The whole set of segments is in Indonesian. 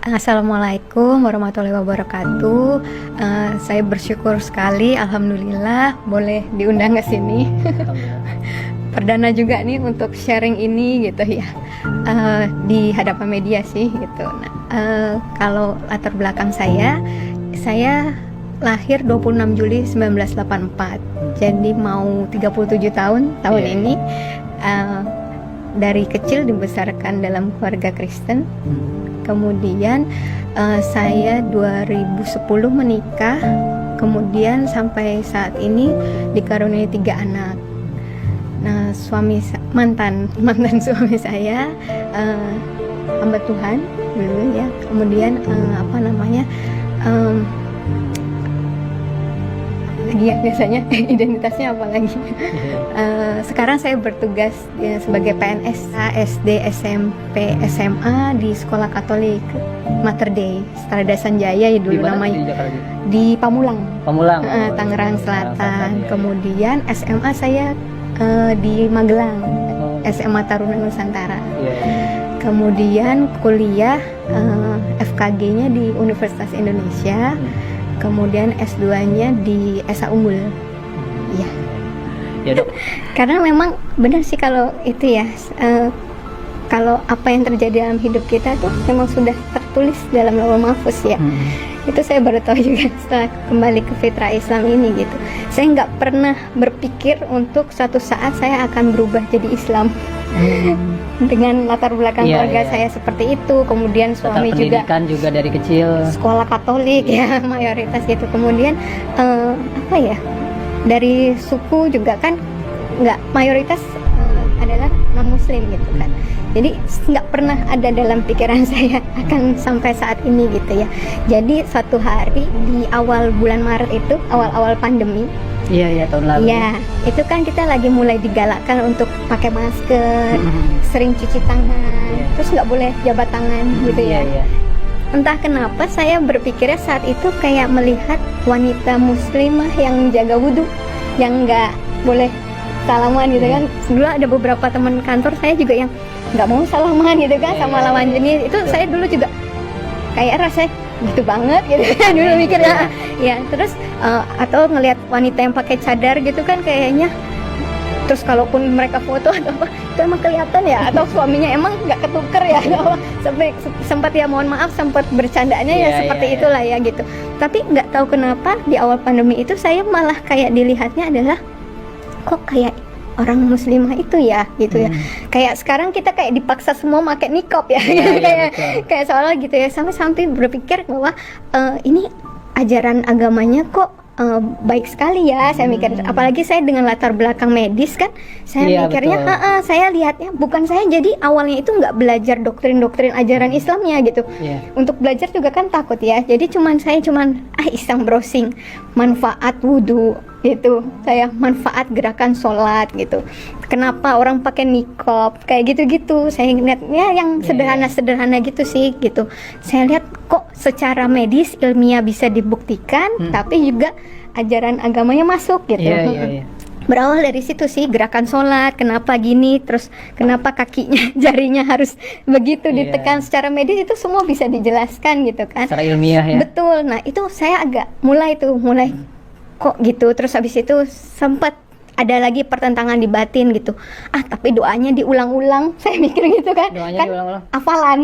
Assalamualaikum warahmatullahi wabarakatuh. Saya bersyukur sekali, alhamdulillah boleh diundang ke sini. Perdana juga nih untuk sharing ini gitu ya, di hadapan media sih gitu. Nah, kalau latar belakang saya lahir 26 Juli 1984. Jadi mau 37 tahun ini. Dari kecil dibesarkan dalam keluarga Kristen. Kemudian saya 2010 menikah. Kemudian sampai saat ini dikaruniai 3 anak. Nah, mantan suami saya hamba Tuhan dulu ya. Kemudian ya biasanya identitasnya apa lagi? Sekarang saya bertugas ya, sebagai PNS SD, SMP, SMA di Sekolah Katolik Mater Dei Strada Sanjaya ya dulu namanya. Di Pamulang. Tangerang Selatan. Kemudian SMA saya di Magelang, SMA Taruna Nusantara. Kemudian kuliah FKG-nya di Universitas Indonesia. Kemudian S2-nya di SA Unggul. Iya. Ya, Dok. Karena memang benar sih kalau itu ya, kalau apa yang terjadi dalam hidup kita tuh memang sudah tertulis dalam Lauhul Mahfuz ya. Itu saya baru tahu juga setelah kembali ke fitrah Islam ini gitu. Saya nggak pernah berpikir untuk suatu saat saya akan berubah jadi Islam. Dengan latar belakang keluarga saya seperti itu, kemudian suami juga dari kecil sekolah Katolik ya mayoritas gitu. Kemudian dari suku juga kan nggak mayoritas adalah non Muslim gitu kan. Jadi nggak pernah ada dalam pikiran saya akan sampai saat ini gitu ya. Jadi suatu hari di awal bulan Maret itu, awal pandemi. Iya tahun lalu. Iya, itu kan kita lagi mulai digalakkan untuk pakai masker, sering cuci tangan, terus nggak boleh jabat tangan gitu ya. Entah kenapa saya berpikirnya saat itu kayak melihat wanita muslimah yang jaga wudhu, yang nggak boleh salaman gitu kan. Dulu ada beberapa teman kantor saya juga yang nggak mau salaman gitu kan sama lawan jenis. Itu saya dulu juga kayak rasanya gitu banget gitu dulu mikirnya ya. Terus atau ngelihat wanita yang pakai cadar gitu kan kayaknya, terus kalaupun mereka foto atau apa itu emang kelihatan ya, atau suaminya emang nggak ketuker ya. Sampai sempat ya, mohon maaf, sempat bercandanya ya seperti itulah ya gitu. Tapi nggak tahu kenapa di awal pandemi itu saya malah kayak dilihatnya adalah kok kayak orang muslimah itu ya gitu ya. Kayak sekarang kita kayak dipaksa semua pakai niqab ya. Kayak seolah gitu ya, sampai berpikir bahwa ini ajaran agamanya kok baik sekali ya. Saya mikir, apalagi saya dengan latar belakang medis kan, saya mikirnya saya lihatnya bukan, saya jadi awalnya itu nggak belajar doktrin ajaran Islamnya gitu. Untuk belajar juga kan takut ya, jadi saya cuman iseng browsing manfaat wudhu gitu, saya manfaat gerakan sholat gitu, kenapa orang pakai niqab kayak gitu-gitu. Saya lihatnya yang sederhana gitu sih gitu. Saya lihat kok secara medis ilmiah bisa dibuktikan, tapi juga ajaran agamanya masuk gitu. Berawal dari situ sih, gerakan sholat kenapa gini, terus kenapa kakinya jarinya harus begitu ditekan, secara medis itu semua bisa dijelaskan gitu kan, secara ilmiah ya. Betul. Nah itu saya agak mulai kok gitu. Terus habis itu sempat ada lagi pertentangan di batin gitu. Tapi doanya diulang-ulang. Saya mikir gitu kan. Doanya kan diulang-ulang. Hafalan.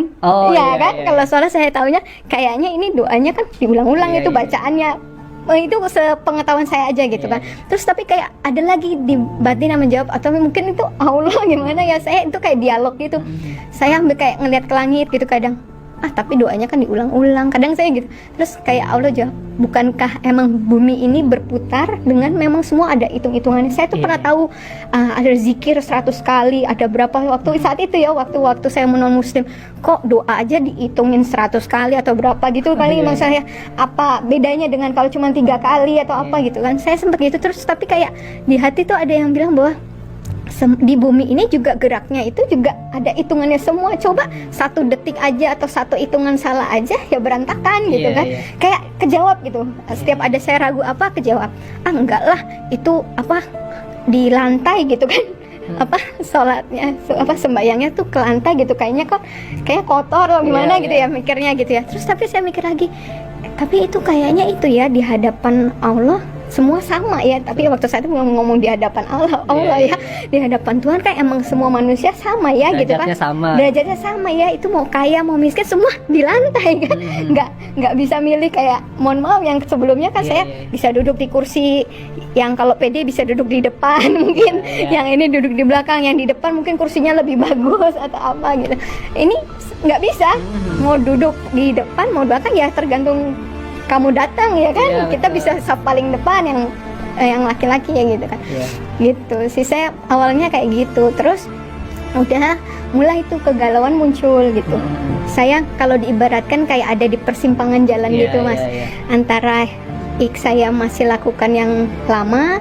Kalau soalnya saya taunya kayaknya ini doanya kan diulang-ulang itu bacaannya. Itu sepengetahuan saya aja gitu kan. Terus tapi kayak ada lagi di batin yang menjawab, atau mungkin itu Allah gimana ya. Saya itu kayak dialog gitu. Saya sampai kayak ngeliat ke langit gitu kadang. Tapi doanya kan diulang-ulang. Kadang saya gitu. Terus kayak Allah jawab, bukankah emang bumi ini berputar dengan memang semua ada hitung-hitungannya. Saya tuh pernah tahu ada zikir 100 kali, ada berapa waktu saat itu ya, waktu saya non muslim, kok doa aja dihitungin 100 kali atau berapa gitu kali. Emang saya apa bedanya dengan kalau cuma 3 kali atau apa gitu kan. Saya sempat gitu. Terus tapi kayak di hati tuh ada yang bilang bahwa di bumi ini juga geraknya itu juga ada hitungannya semua. Coba 1 detik aja atau 1 hitungan salah aja ya berantakan gitu kan. Kayak kejawab gitu. Setiap ada saya ragu apa, kejawab. Enggak lah, itu apa di lantai gitu kan. sholatnya sembayangnya tuh ke lantai gitu, kayaknya kotor atau gimana gitu ya mikirnya gitu ya. Terus tapi saya mikir lagi, tapi itu kayaknya itu ya di hadapan Allah semua sama ya. Tapi waktu saya itu ngomong di hadapan Allah ya, di hadapan Tuhan kan emang semua manusia sama ya gitu kan, derajatnya sama ya. Itu mau kaya mau miskin semua di lantai kan, nggak bisa milih. Kayak mohon maaf yang sebelumnya kan saya bisa duduk di kursi yang kalau PD bisa duduk di depan mungkin, yang ini duduk di belakang, yang di depan mungkin kursinya lebih bagus atau apa gitu. Ini nggak bisa, mau duduk di depan mau belakang ya tergantung kamu datang ya kan. Kita bisa saf paling depan yang laki-laki ya gitu kan. Gitu sih saya awalnya kayak gitu. Terus udah mulai tuh kegalauan muncul gitu. Saya kalau diibaratkan kayak ada di persimpangan jalan gitu Mas, antara saya masih lakukan yang lama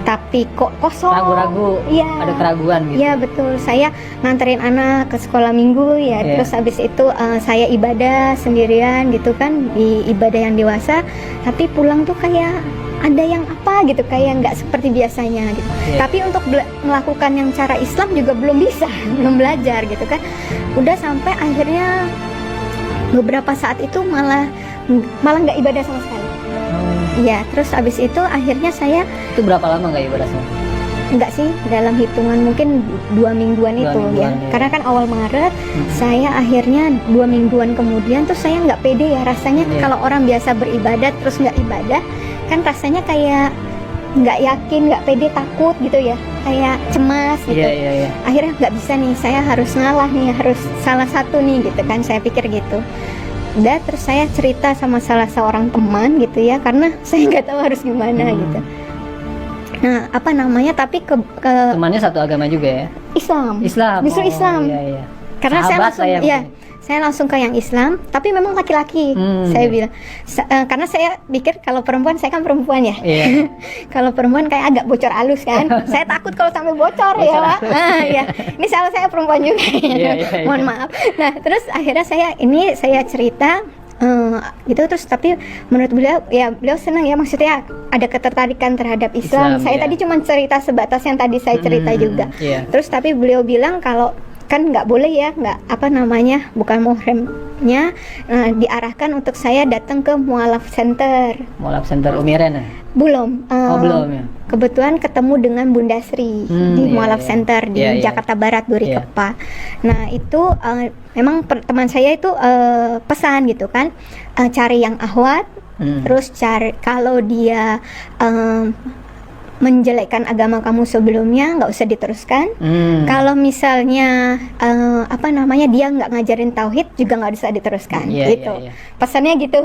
tapi kok kosong, ragu-ragu, ada keraguan gitu. Iya betul, saya nganterin anak ke sekolah minggu ya, terus habis itu saya ibadah sendirian gitu kan, di ibadah yang dewasa, tapi pulang tuh kayak ada yang apa gitu, kayak nggak seperti biasanya gitu. Tapi untuk melakukan yang cara Islam juga belum bisa, belum belajar gitu kan. Udah sampai akhirnya beberapa saat itu malah nggak ibadah sama sekali. Iya, terus abis itu akhirnya saya... Itu berapa lama nggak ibadah sama? Enggak sih, dalam hitungan mungkin 2 mingguan itu ya. Karena kan awal Maret, saya akhirnya 2 mingguan kemudian tuh saya nggak pede ya rasanya. Kalau orang biasa beribadah terus nggak ibadah, kan rasanya kayak nggak yakin, nggak pede, takut gitu ya, kayak cemas gitu. Akhirnya nggak bisa nih, saya harus ngalah nih, harus salah satu nih gitu kan, saya pikir gitu. Udah, terus saya cerita sama salah seorang teman gitu ya, karena saya nggak tahu harus gimana gitu. Nah, apa namanya, tapi temannya satu agama juga ya? Islam. Justru Islam. Karena sahabat saya langsung ke yang Islam, tapi memang laki-laki. Saya bilang, karena saya pikir kalau perempuan, saya kan perempuan ya. Kalau perempuan kayak agak bocor halus kan. Saya takut kalau sampai bocor ya Pak. Ini salah saya perempuan juga. Mohon maaf. Nah, terus akhirnya saya cerita gitu, terus tapi menurut beliau senang ya, maksudnya ada ketertarikan terhadap Islam. Saya tadi cuma cerita sebatas yang tadi saya cerita juga. Terus tapi beliau bilang kalau kan nggak boleh ya, bukan muhrimnya, diarahkan untuk saya datang ke Mualaf Center. Mualaf Center Umiren ya? Belum. Belum ya. Kebetulan ketemu dengan Bunda Sri di Mualaf Center di Jakarta Barat, Duri Kepa. Nah itu memang teman saya itu pesan gitu kan, cari yang ahwat, terus cari kalau dia menjelekkan agama kamu sebelumnya nggak usah diteruskan. Kalau misalnya dia nggak ngajarin tauhid juga nggak usah diteruskan gitu. Pesannya gitu.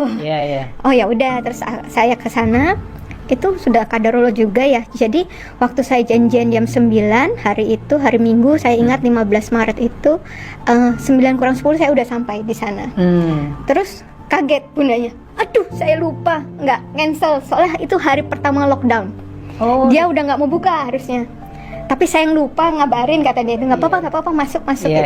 Oh ya udah, terus saya ke sana. Itu sudah kadarullah juga ya. Jadi waktu saya janjian jam 9 hari Minggu, saya ingat 15 Maret itu 9 kurang 10 saya udah sampai di sana. Terus kaget bundanya, aduh saya lupa nggak cancel, soalnya itu hari pertama lockdown. Dia udah nggak mau buka harusnya, tapi saya yang lupa ngabarin, kata dia itu nggak apa-apa masuk gitu.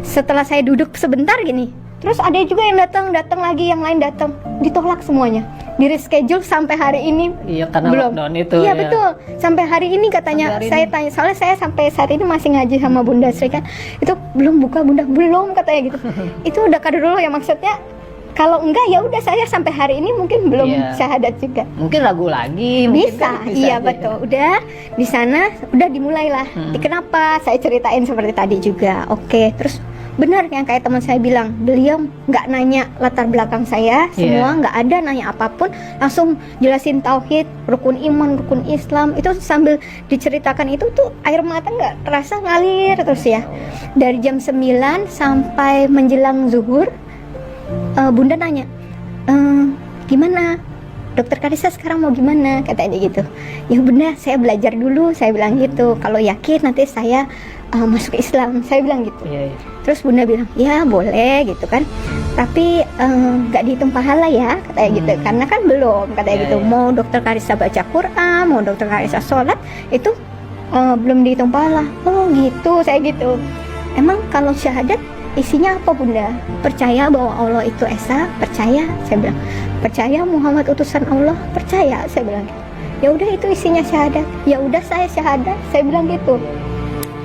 Setelah saya duduk sebentar gini, terus ada juga yang datang lagi, yang lain datang, ditolak semuanya, di reschedule sampai hari ini. Karena belum lockdown itu. Betul, sampai hari ini katanya. Saya tanya, soalnya saya sampai saat ini masih ngaji sama Bunda Sri kan, itu belum buka Bunda, belum katanya gitu. Itu udah kader dulu ya, maksudnya kalau enggak ya udah saya sampai hari ini mungkin belum syahadat juga. Mungkin ragu lagi. Bisa betul. Udah di sana udah dimulailah. Kenapa? Saya ceritain seperti tadi juga. Oke, terus benar yang kayak teman saya bilang, beliau nggak nanya latar belakang saya, semua nggak ada nanya apapun, langsung jelasin tauhid, rukun iman, rukun Islam. Itu sambil diceritakan itu tuh air mata nggak terasa ngalir terus ya. Dari jam 9 sampai menjelang zuhur. Bunda nanya, gimana? Dokter Karissa sekarang mau gimana? Katanya gitu. Ya Bunda, saya belajar dulu, saya bilang gitu. Kalau yakin nanti saya masuk Islam, saya bilang gitu. Terus Bunda bilang, ya boleh gitu kan. Tapi nggak dihitung pahala ya, katanya gitu. Karena kan belum, katanya gitu. Mau Dokter Karissa baca Quran, mau Dokter Karissa sholat, itu belum dihitung pahala. Oh gitu, saya gitu. Emang kalau syahadat isinya apa Bunda? Percaya bahwa Allah itu Esa? Percaya? Saya bilang. Percaya Muhammad utusan Allah? Percaya? Saya bilang. Ya udah, itu isinya syahadat. Ya udah, saya syahadat, saya bilang gitu.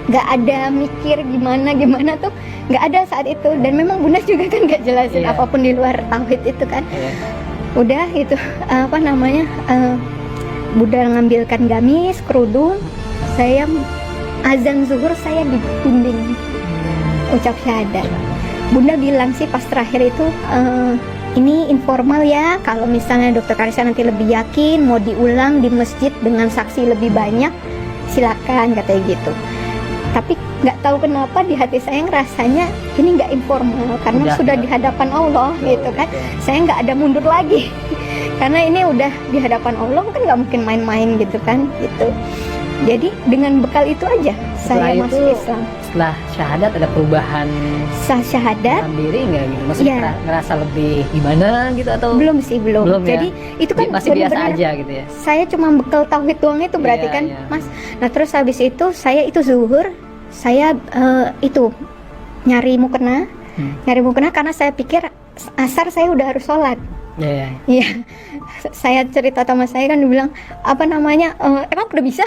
nggak ada mikir gimana tuh, nggak ada saat itu. Dan memang Bunda juga kan nggak jelasin Iya. apapun di luar tauhid itu kan. Iya. Udah itu apa namanya, Bunda ngambilkan gamis, kerudung, saya azan zuhur saya dibimbing ucap syahadat. Bunda bilang sih pas terakhir itu, ini informal ya, kalau misalnya Dokter Karissa nanti lebih yakin mau diulang di masjid dengan saksi lebih banyak, silakan, katanya gitu. Tapi nggak tahu kenapa di hati saya ngerasanya ini nggak informal, karena Udah, sudah ya. di hadapan Allah gitu kan. Saya nggak ada mundur lagi karena ini udah di hadapan Allah kan, nggak mungkin main-main gitu kan gitu. Jadi dengan bekal itu aja Setelah saya masuk itu, Islam. setelah syahadat ada perubahan Sah syahadat dalam diri nggak gitu? Maksudnya Iya. ngerasa lebih gimana gitu atau belum sih, belum. Belum ya? Jadi itu kan masih biasa bener-bener aja gitu ya? saya cuma bekal tauhid doang itu berarti Iya, kan, iya. Mas. Nah terus habis itu saya itu zuhur, saya itu nyari mukena karena saya pikir asar saya udah harus sholat. Iya, iya. Iya, saya cerita sama saya kan, dibilang apa namanya, emang udah bisa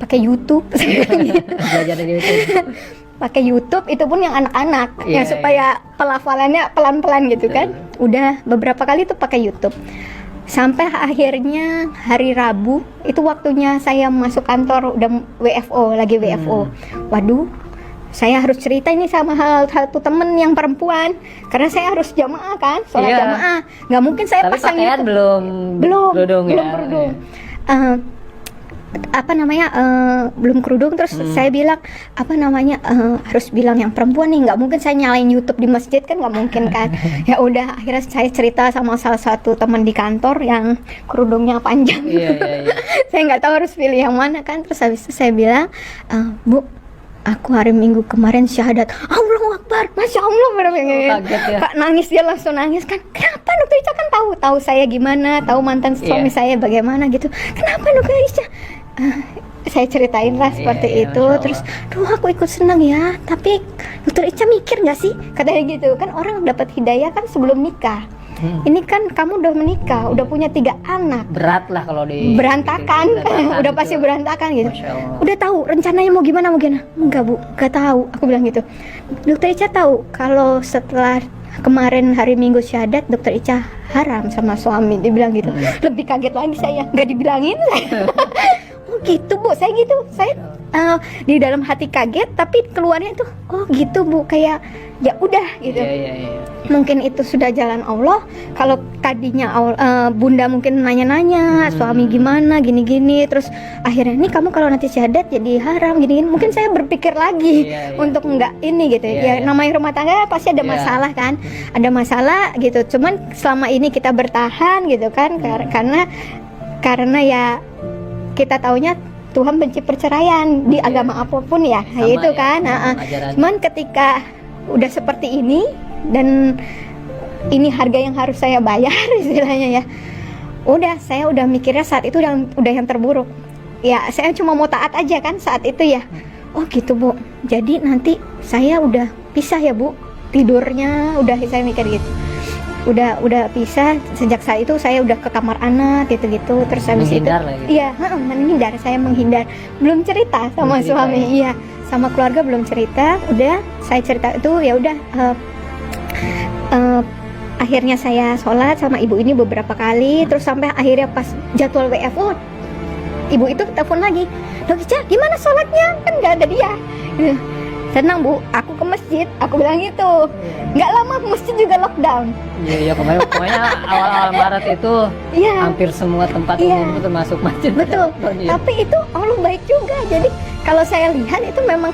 pakai YouTube, saya bilang gitu. Belajar dari YouTube. Pakai YouTube itu pun yang anak-anak, Iya, yang supaya pelafalannya pelan-pelan gitu kan. Udah beberapa kali tuh pakai YouTube. Sampai akhirnya hari Rabu itu waktunya saya masuk kantor, udah WFO lagi WFO. Waduh, saya harus cerita ini sama satu temen yang perempuan, karena saya harus jamaah kan, sholat Iya. jamaah. Nggak mungkin saya Tapi pasang pakaian YouTube. belum kerudung ya? Belum kerudung. Apa namanya, belum kerudung. Terus saya bilang apa namanya, harus bilang yang perempuan nih, nggak mungkin saya nyalain YouTube di masjid kan, nggak mungkin kan. Ya udah, akhirnya saya cerita sama salah satu teman di kantor yang kerudungnya panjang. Iya, iya, iya. Saya nggak tahu harus pilih yang mana kan. Terus habis itu saya bilang, Bu, aku hari Minggu kemarin syahadat. Allahu Akbar, Masya Allah, bener-bener. Kaget ya. Kak nangis, dia langsung nangis kan. Kenapa Dokter Ica kan tahu saya gimana, tahu mantan suami Iya. saya bagaimana gitu. Kenapa Dokter Ica? Saya ceritain lah seperti Iya, itu. Masya Allah. Terus, duh aku ikut senang ya. Tapi Dokter Ica mikir nggak sih? Katanya gitu kan, orang dapat hidayah kan sebelum nikah. Ini kan kamu udah menikah, udah punya 3 anak. Berat lah kalau di Berantakan, udah pasti gitu. berantakan gitu. Masya Allah. Udah tahu rencananya mau gimana? Enggak Bu, enggak tahu. Aku bilang gitu. Dokter Ica tahu kalau setelah kemarin hari Minggu syahadat, Dokter Ica haram sama suami. Dia bilang gitu. Lebih kaget lagi saya, nggak dibilangin. Oh gitu Bu, saya gitu. Saya di dalam hati kaget, tapi keluarnya tuh, oh gitu Bu, kayak ya udah gitu. Iya, iya, iya. Mungkin itu sudah jalan Allah. Kalau tadinya Bunda mungkin nanya-nanya suami gimana gini-gini, terus akhirnya nih kamu kalau nanti syahadat jadi haram gini-gini, mungkin saya berpikir lagi Iya, iya. untuk enggak ini gitu. Iya, Ya iya. namanya rumah tangga pasti ada Iya. masalah kan, ada masalah gitu. Cuman selama ini kita bertahan gitu kan, karena ya kita taunya Tuhan benci perceraian di agama apapun ya, Sama itu ya, kan. ajaran. Cuman ketika udah seperti ini dan ini harga yang harus saya bayar istilahnya ya, saya udah mikirnya saat itu udah yang terburuk ya. Saya cuma mau taat aja kan saat itu ya. Oh gitu Bu, jadi nanti saya udah pisah ya Bu, tidurnya udah, saya mikir gitu, udah pisah. Sejak saat itu saya udah ke kamar anak gitu. Terus habis itu Menghindar lah gitu. iya, menghindar, saya menghindar, belum cerita sama Belum cerita, suami ya? iya, sama keluarga belum cerita. Udah saya cerita itu ya udah. Akhirnya saya sholat sama ibu ini beberapa kali, terus sampai akhirnya pas jadwal WFO, ibu itu telepon lagi, Dok Ica gimana sholatnya, kan nggak ada dia. Senang Bu, aku ke masjid, aku bilang gitu. Nggak lama masjid juga lockdown. Iya, iya, kemarin pokoknya awal-awal Maret itu Iya. hampir semua tempat Iya. umum itu termasuk masjid. Betul, Iya. tapi itu Allah baik juga. Jadi kalau saya lihat itu memang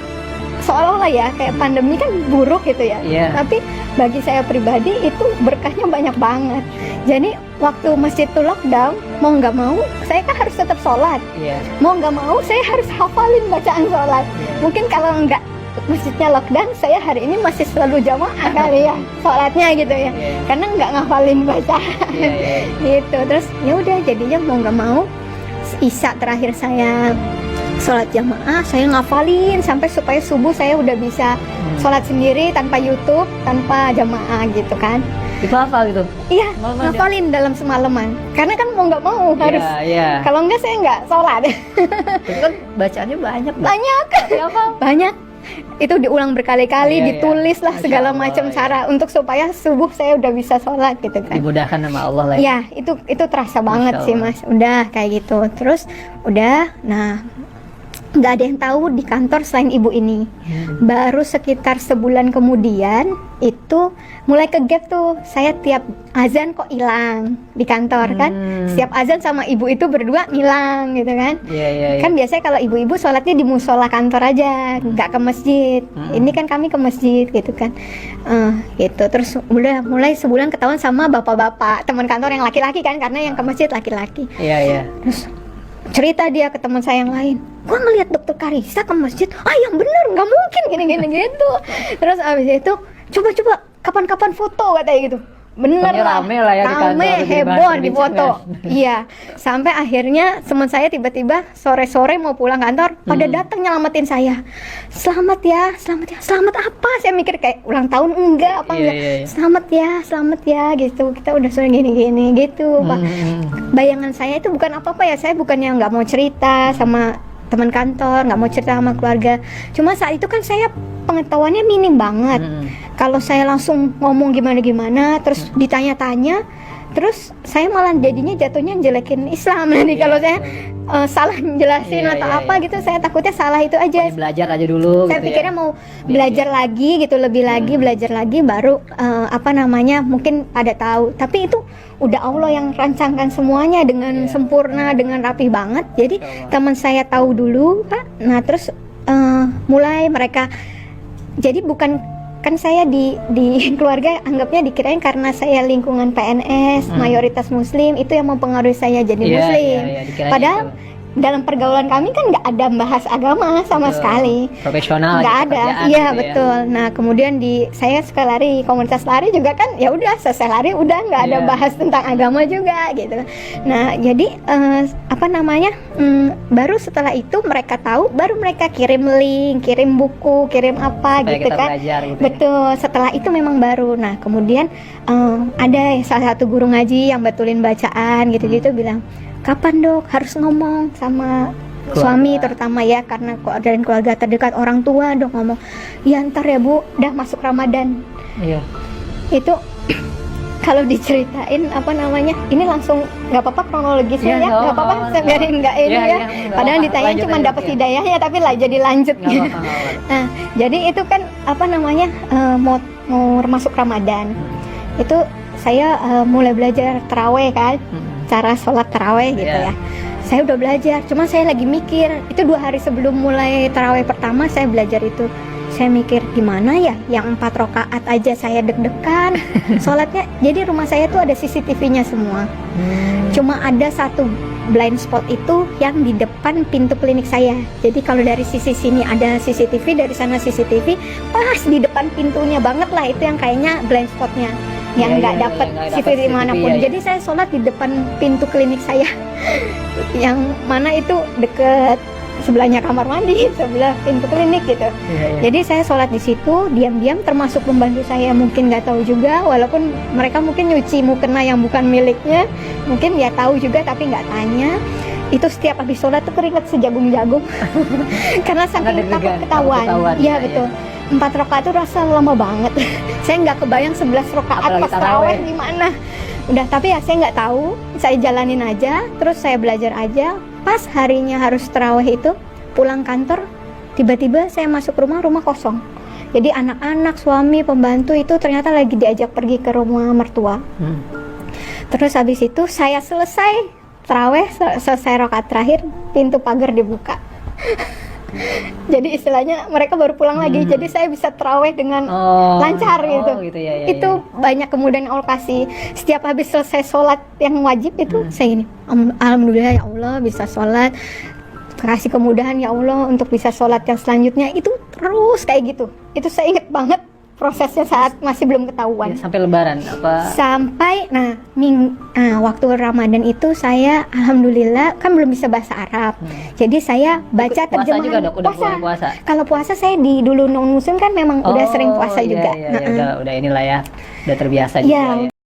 seolah-olah ya kayak pandemi kan buruk gitu ya. Iya. Tapi bagi saya pribadi itu berkahnya banyak banget. Jadi waktu masjid itu lockdown, mau nggak mau saya kan harus tetap sholat. Iya. Mau nggak mau saya harus hafalin bacaan sholat. Mungkin kalau nggak masjidnya lockdown, saya hari ini masih selalu jamaah kali ya sholatnya gitu ya. Iya. Karena nggak ngafalin bacaan. Iya, iya. Gitu. Terus ya udah, jadinya mau nggak mau isya terakhir saya sholat jamaah, saya ngafalin sampai supaya subuh saya udah bisa sholat sendiri tanpa YouTube, tanpa jamaah gitu kan. Itu hafal gitu. Iya, Malam ada. ngafalin dalam semalaman. Karena kan mau nggak mau harus. Iya. Kalau enggak saya nggak sholat. Itu kan bacaannya banyak. Banyak. Banyak. Itu diulang berkali-kali, Iya, iya. ditulis lah Masya segala Allah, macam iya. cara untuk supaya subuh saya udah bisa sholat gitu kan. Dimudahkan sama Allah lah. Ya, itu terasa banget Masya sih Allah. Mas. Udah kayak gitu. Terus udah, nah nggak ada yang tahu di kantor selain ibu ini. Baru sekitar sebulan kemudian itu mulai ke gap tuh. Saya tiap azan kok hilang di kantor kan. Setiap azan sama ibu itu berdua hilang gitu kan. Iya. Kan biasanya kalau ibu-ibu sholatnya di musola kantor aja, nggak ke masjid. Ini kan kami ke masjid gitu kan. Gitu. Terus udah mulai sebulan ketahuan sama bapak-bapak teman kantor yang laki-laki kan, karena yang ke masjid laki-laki. Iya. Terus cerita dia ke teman saya yang lain, gua ngelihat dokter Karissa ke masjid, yang bener nggak mungkin gini gitu. Terus abis itu coba kapan-kapan foto katanya gitu. Bener Pokoknya lah, rame lah ya di kantor, heboh dibahas, di foto. Iya, sampai akhirnya teman saya tiba-tiba sore-sore mau pulang kantor, pada datang nyelamatin saya. Selamat ya. Selamat apa? Saya mikir kayak ulang tahun enggak apa Iya, enggak. iya. Selamat ya gitu. Kita udah sore gini gitu, Pak. Bayangan saya itu bukan apa-apa ya. Saya bukannya nggak mau cerita sama teman kantor, nggak mau cerita sama keluarga. Cuma saat itu kan saya pengetahuannya minim banget. Kalau saya langsung ngomong gimana-gimana, terus ditanya-tanya, terus saya malah jadinya jatuhnya jelekin Islam nanti kalau saya salah jelasin atau apa gitu. Saya takutnya salah itu aja. Pokoknya belajar aja dulu. Saya gitu pikirnya ya. mau belajar lagi gitu, lebih lagi belajar lagi baru mungkin pada tahu. Tapi itu udah Allah yang rancangkan semuanya dengan sempurna, dengan rapi banget. Jadi teman saya tahu dulu, Pak. Nah, terus mulai mereka, jadi bukan kan saya di keluarga anggapnya dikirain karena saya lingkungan PNS mayoritas muslim itu yang mempengaruhi saya jadi Iya, muslim. iya, dikirain Padahal itu. dalam pergaulan kami kan nggak ada bahas agama sama Betul. sekali. Profesional Nggak aja, ada, pekerjaan iya gitu ya. betul. Nah kemudian saya suka lari, komunitas lari juga kan, ya udah selesai lari udah nggak ada Iya. bahas tentang agama juga gitu. Nah jadi baru setelah itu mereka tahu, baru mereka kirim link, kirim buku, kirim apa Supaya gitu kita kan. belajar gitu ya. Betul. Setelah itu memang baru. Nah kemudian ada salah satu guru ngaji yang betulin bacaan gitu-gitu bilang, kapan dok harus ngomong sama suami terutama ya, karena dan keluarga terdekat, orang tua dok ngomong, ya ntar ya bu, udah masuk Ramadan. Iya. Itu kalau diceritain ini langsung nggak apa-apa kronologisnya Iya, ya, nggak apa-apa, saya biarin nggak ini Iya, ya. iya, nggak Padahal apa-apa. ditanya Lanjut, cuma lanjut, dapat ya. hidayahnya, tapi lah jadi lanjut. Nggak apa-apa. Nah, jadi itu kan mau masuk Ramadan. Itu saya mulai belajar taraweh kan, cara sholat taraweh gitu Iya. ya. Saya udah belajar, cuma saya lagi mikir, itu 2 hari sebelum mulai taraweh pertama saya belajar itu. Saya mikir gimana ya, yang 4 rakaat aja saya deg-degan sholatnya. Jadi rumah saya tuh ada CCTV-nya semua. Cuma ada satu blind spot itu yang di depan pintu klinik saya. Jadi kalau dari sisi sini ada CCTV, dari sana CCTV, pas di depan pintunya banget lah, itu yang kayaknya blind spotnya, yang nggak dapet CCTV dimanapun. Jadi saya sholat di depan pintu klinik saya, yang mana itu deket sebelahnya kamar mandi, sebelah pintu klinik gitu. Jadi saya sholat di situ, diam-diam, termasuk pembantu saya mungkin nggak tahu juga, walaupun mereka mungkin nyuci mukena yang bukan miliknya, mungkin ya tahu juga tapi nggak tanya. Itu setiap habis sholat tuh keringet sejagung-jagung karena saking takut ketahuan. Iya betul. 4 rakaat itu rasa lama banget. Saya nggak kebayang 11 rakaat Apalagi pas taraweh gimana. Udah, tapi ya saya nggak tahu, saya jalanin aja, terus saya belajar aja. Pas harinya harus taraweh itu, pulang kantor, tiba-tiba saya masuk rumah kosong. Jadi anak-anak, suami, pembantu itu ternyata lagi diajak pergi ke rumah mertua. Terus habis itu saya selesai taraweh, selesai rakaat terakhir, pintu pagar dibuka. Jadi istilahnya mereka baru pulang lagi, jadi saya bisa taraweh dengan lancar gitu. Ya, itu banyak kemudian Allah kasih. Setiap habis selesai sholat yang wajib itu saya gini, alhamdulillah ya Allah bisa sholat, kasih kemudahan ya Allah untuk bisa sholat yang selanjutnya. Itu terus kayak gitu. Itu saya inget banget prosesnya saat masih belum ketahuan. Ya, sampai lebaran apa? Sampai waktu Ramadan itu saya alhamdulillah kan belum bisa bahasa Arab. Jadi saya baca Puasa terjemahan. juga dok, udah mulai puasa. Kalau puasa saya dulu non muslim kan memang udah sering puasa juga. Iya, udah inilah ya. udah terbiasa Iya. juga ya.